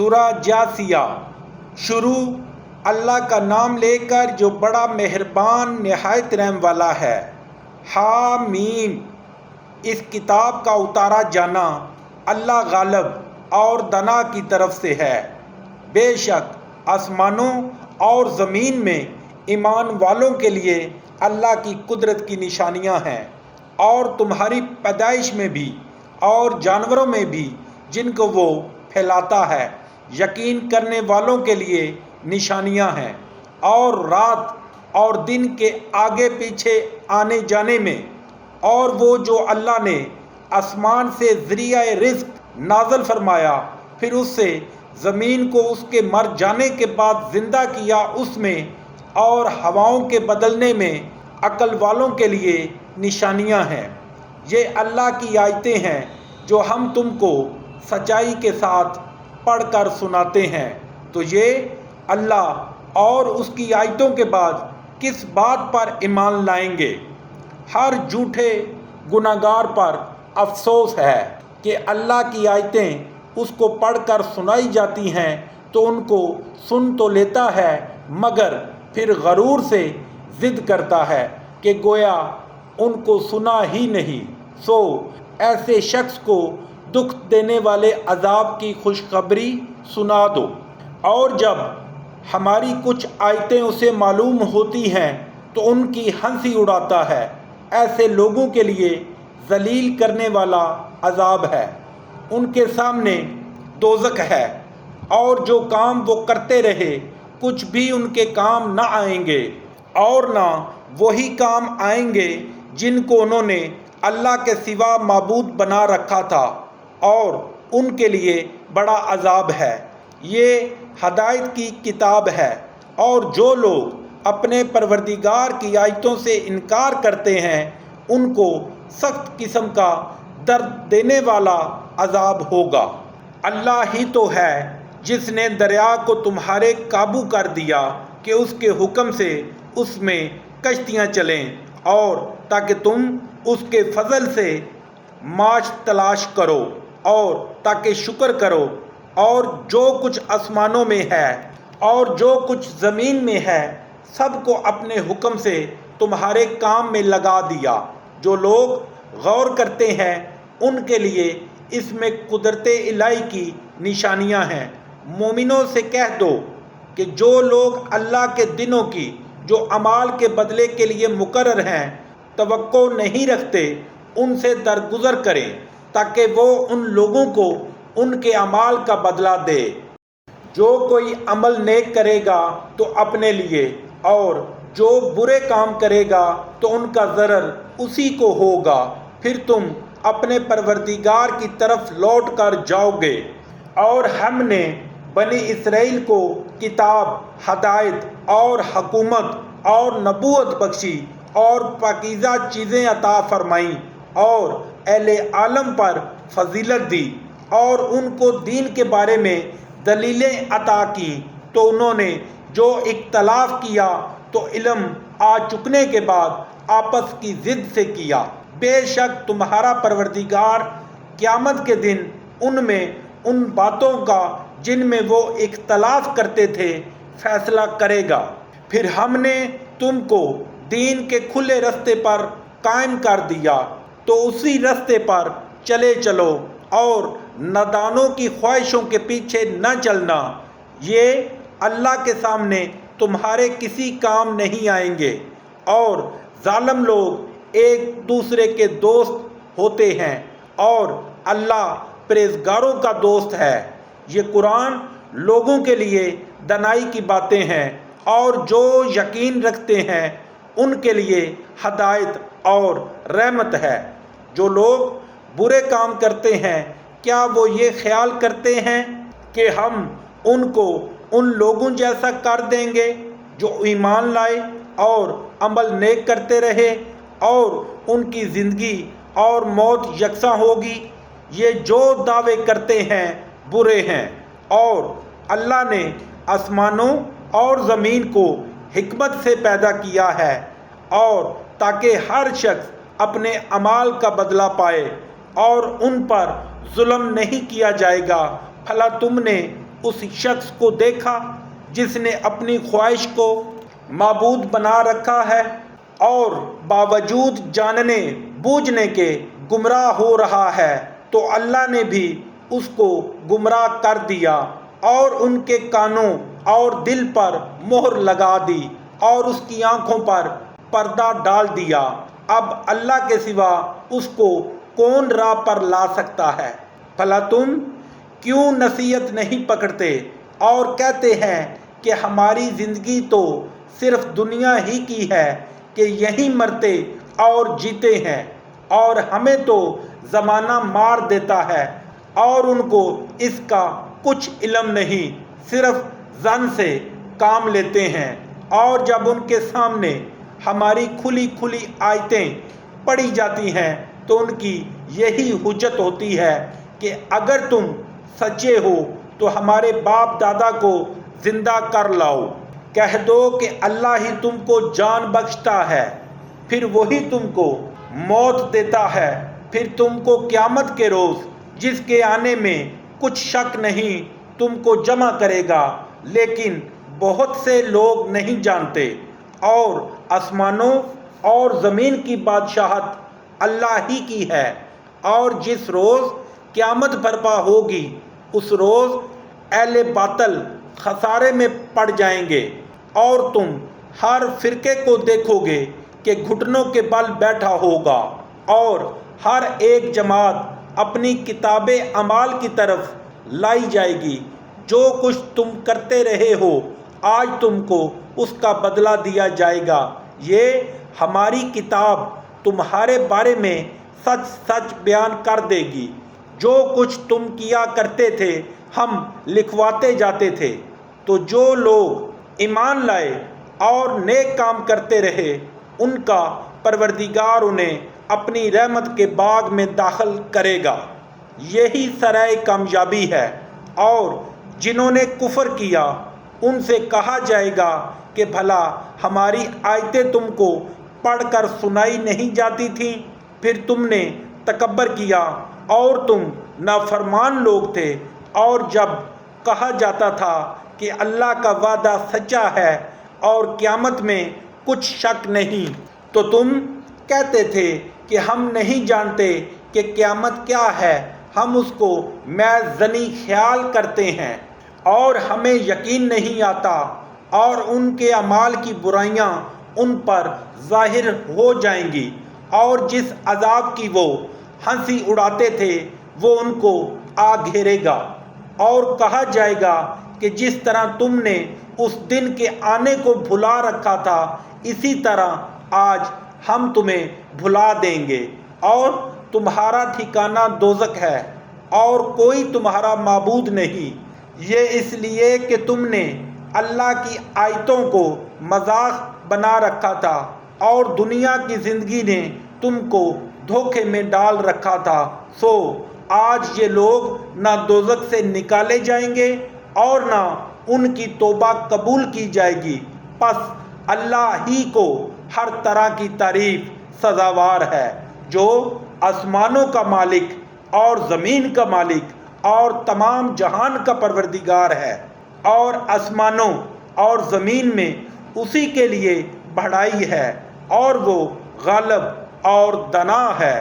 سورہ جاثیہ۔ شروع اللہ کا نام لے کر جو بڑا مہربان نہایت رحم والا ہے۔ حامیم۔ اس کتاب کا اتارا جانا اللہ غالب اور دانا کی طرف سے ہے۔ بے شک آسمانوں اور زمین میں ایمان والوں کے لیے اللہ کی قدرت کی نشانیاں ہیں، اور تمہاری پیدائش میں بھی اور جانوروں میں بھی جن کو وہ پھیلاتا ہے یقین کرنے والوں کے لیے نشانیاں ہیں، اور رات اور دن کے آگے پیچھے آنے جانے میں، اور وہ جو اللہ نے آسمان سے ذریعہ رزق نازل فرمایا پھر اس سے زمین کو اس کے مر جانے کے بعد زندہ کیا، اس میں اور ہواؤں کے بدلنے میں عقل والوں کے لیے نشانیاں ہیں۔ یہ اللہ کی آیتیں ہیں جو ہم تم کو سچائی کے ساتھ پڑھ کر سناتے ہیں، تو یہ اللہ اور اس کی آیتوں کے بعد کس بات پر ایمان لائیں گے؟ ہر جھوٹے گناہگار پر افسوس ہے کہ اللہ کی آیتیں اس کو پڑھ کر سنائی جاتی ہیں تو ان کو سن تو لیتا ہے مگر پھر غرور سے ضد کرتا ہے کہ گویا ان کو سنا ہی نہیں۔ سو ایسے شخص کو دکھ دینے والے عذاب کی خوشخبری سنا دو، اور جب ہماری کچھ آیتیں اسے معلوم ہوتی ہیں تو ان کی ہنسی اڑاتا ہے۔ ایسے لوگوں کے لیے ذلیل کرنے والا عذاب ہے، ان کے سامنے دوزخ ہے، اور جو کام وہ کرتے رہے کچھ بھی ان کے کام نہ آئیں گے، اور نہ وہی کام آئیں گے جن کو انہوں نے اللہ کے سوا معبود بنا رکھا تھا، اور ان کے لیے بڑا عذاب ہے۔ یہ ہدایت کی کتاب ہے، اور جو لوگ اپنے پروردگار کی آیتوں سے انکار کرتے ہیں ان کو سخت قسم کا درد دینے والا عذاب ہوگا۔ اللہ ہی تو ہے جس نے دریا کو تمہارے قابو کر دیا کہ اس کے حکم سے اس میں کشتیاں چلیں، اور تاکہ تم اس کے فضل سے معاش تلاش کرو اور تاکہ شکر کرو، اور جو کچھ آسمانوں میں ہے اور جو کچھ زمین میں ہے سب کو اپنے حکم سے تمہارے کام میں لگا دیا۔ جو لوگ غور کرتے ہیں ان کے لیے اس میں قدرت الہی کی نشانیاں ہیں۔ مومنوں سے کہہ دو کہ جو لوگ اللہ کے دنوں کی جو اعمال کے بدلے کے لیے مقرر ہیں توقع نہیں رکھتے ان سے درگزر کریں تاکہ وہ ان لوگوں کو ان کے اعمال کا بدلہ دے۔ جو کوئی عمل نیک کرے گا تو اپنے لیے، اور جو برے کام کرے گا تو ان کا ضرر اسی کو ہوگا، پھر تم اپنے پروردگار کی طرف لوٹ کر جاؤ گے۔ اور ہم نے بنی اسرائیل کو کتاب، ہدایت اور حکومت اور نبوت بخشی اور پاکیزہ چیزیں عطا فرمائیں، اور اہل عالم پر فضیلت دی، اور ان کو دین کے بارے میں دلیلیں عطا کی، تو انہوں نے جو اختلاف کیا تو علم آ چکنے کے بعد آپس کی ضد سے کیا۔ بے شک تمہارا پروردگار قیامت کے دن ان میں ان باتوں کا جن میں وہ اختلاف کرتے تھے فیصلہ کرے گا۔ پھر ہم نے تم کو دین کے کھلے رستے پر قائم کر دیا، تو اسی رستے پر چلے چلو، اور نادانوں کی خواہشوں کے پیچھے نہ چلنا، یہ اللہ کے سامنے تمہارے کسی کام نہیں آئیں گے۔ اور ظالم لوگ ایک دوسرے کے دوست ہوتے ہیں، اور اللہ پرہیزگاروں کا دوست ہے۔ یہ قرآن لوگوں کے لیے دانائی کی باتیں ہیں، اور جو یقین رکھتے ہیں ان کے لیے ہدایت اور رحمت ہے۔ جو لوگ برے کام کرتے ہیں کیا وہ یہ خیال کرتے ہیں کہ ہم ان کو ان لوگوں جیسا کر دیں گے جو ایمان لائے اور عمل نیک کرتے رہے، اور ان کی زندگی اور موت یکساں ہوگی؟ یہ جو دعوے کرتے ہیں برے ہیں۔ اور اللہ نے آسمانوں اور زمین کو حکمت سے پیدا کیا ہے، اور تاکہ ہر شخص اپنے اعمال کا بدلہ پائے، اور ان پر ظلم نہیں کیا جائے گا۔ بھلا تم نے اس شخص کو دیکھا جس نے اپنی خواہش کو معبود بنا رکھا ہے اور باوجود جاننے بوجھنے کے گمراہ ہو رہا ہے، تو اللہ نے بھی اس کو گمراہ کر دیا اور ان کے کانوں اور دل پر مہر لگا دی اور اس کی آنکھوں پر پردہ ڈال دیا۔ اب اللہ کے سوا اس کو کون راہ پر لا سکتا ہے؟ بھلا تم کیوں نصیحت نہیں پکڑتے اور کہتے ہیں کہ ہماری زندگی تو صرف دنیا ہی کی ہے کہ یہیں مرتے اور جیتے ہیں، اور ہمیں تو زمانہ مار دیتا ہے اور ان کو اس کا کچھ علم نہیں، صرف ظن سے کام لیتے ہیں۔ اور جب ان کے سامنے ہماری کھلی کھلی آیتیں پڑھی جاتی ہیں تو ان کی یہی حجت ہوتی ہے کہ اگر تم سچے ہو تو ہمارے باپ دادا کو زندہ کر لاؤ۔ کہہ دو کہ اللہ ہی تم کو جان بخشتا ہے، پھر وہی تم کو موت دیتا ہے، پھر تم کو قیامت کے روز جس کے آنے میں کچھ شک نہیں تم کو جمع کرے گا۔ لیکن بہت سے لوگ نہیں جانتے۔ اور آسمانوں اور زمین کی بادشاہت اللہ ہی کی ہے، اور جس روز قیامت برپا ہوگی اس روز اہل باطل خسارے میں پڑ جائیں گے، اور تم ہر فرقے کو دیکھو گے کہ گھٹنوں کے بل بیٹھا ہوگا، اور ہر ایک جماعت اپنی کتاب اعمال کی طرف لائی جائے گی۔ جو کچھ تم کرتے رہے ہو آج تم کو اس کا بدلہ دیا جائے گا۔ یہ ہماری کتاب تمہارے بارے میں سچ سچ بیان کر دے گی۔ جو کچھ تم کیا کرتے تھے ہم لکھواتے جاتے تھے۔ تو جو لوگ ایمان لائے اور نیک کام کرتے رہے ان کا پروردگار انہیں اپنی رحمت کے باغ میں داخل کرے گا۔ یہی سرائے کامیابی ہے۔ اور جنہوں نے کفر کیا ان سے کہا جائے گا کہ بھلا ہماری آیتیں تم کو پڑھ کر سنائی نہیں جاتی تھیں؟ پھر تم نے تکبر کیا اور تم نافرمان لوگ تھے۔ اور جب کہا جاتا تھا کہ اللہ کا وعدہ سچا ہے اور قیامت میں کچھ شک نہیں، تو تم کہتے تھے کہ ہم نہیں جانتے کہ قیامت کیا ہے، ہم اس کو محض ظنی خیال کرتے ہیں اور ہمیں یقین نہیں آتا۔ اور ان کے اعمال کی برائیاں ان پر ظاہر ہو جائیں گی، اور جس عذاب کی وہ ہنسی اڑاتے تھے وہ ان کو آ گھیرے گا۔ اور کہا جائے گا کہ جس طرح تم نے اس دن کے آنے کو بھلا رکھا تھا اسی طرح آج ہم تمہیں بھلا دیں گے، اور تمہارا ٹھکانہ دوزخ ہے اور کوئی تمہارا معبود نہیں۔ یہ اس لیے کہ تم نے اللہ کی آیتوں کو مذاق بنا رکھا تھا اور دنیا کی زندگی نے تم کو دھوکے میں ڈال رکھا تھا، سو آج یہ لوگ نہ دوزخ سے نکالے جائیں گے اور نہ ان کی توبہ قبول کی جائے گی۔ پس اللہ ہی کو ہر طرح کی تعریف سزاوار ہے، جو آسمانوں کا مالک اور زمین کا مالک اور تمام جہان کا پروردگار ہے، اور آسمانوں اور زمین میں اسی کے لیے بڑائی ہے، اور وہ غالب اور دانا ہے۔